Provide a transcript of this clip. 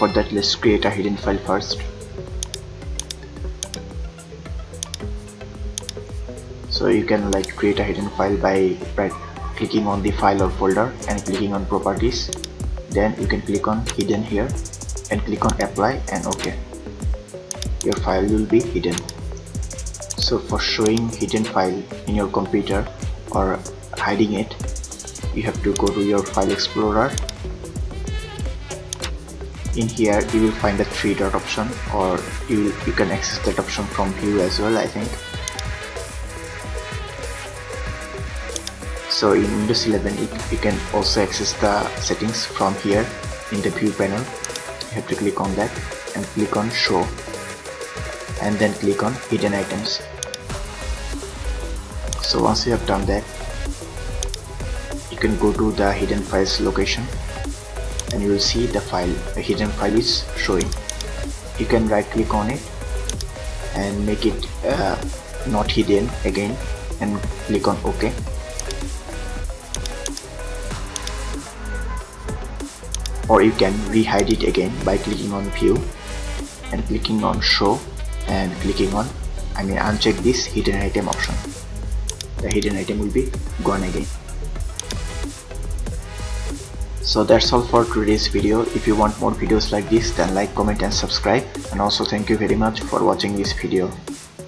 for that, let's create a hidden file first. So you can like create a hidden file by clicking on the file or folder and clicking on properties. Then you can click on hidden here and click on apply and OK. Your file will be hidden. So for showing hidden file in your computer or hiding it, you have to go to your file explorer. In here you will find the 3-dot option, or you can access that option from view as well, I think. So in Windows 11 you can also access the settings from here in the view panel. You have to click on that and click on show and then click on hidden items. So once you have done that, you can go to the hidden files location and you will see the file, the hidden file is showing. You can right click on it and make it not hidden again and click on OK. Or you can re-hide it again by clicking on view and clicking on show and clicking on uncheck this hidden item option. The hidden item will be gone again. So that's all for today's video. If you want more videos like this, then like, comment and subscribe, and also thank you very much for watching this video.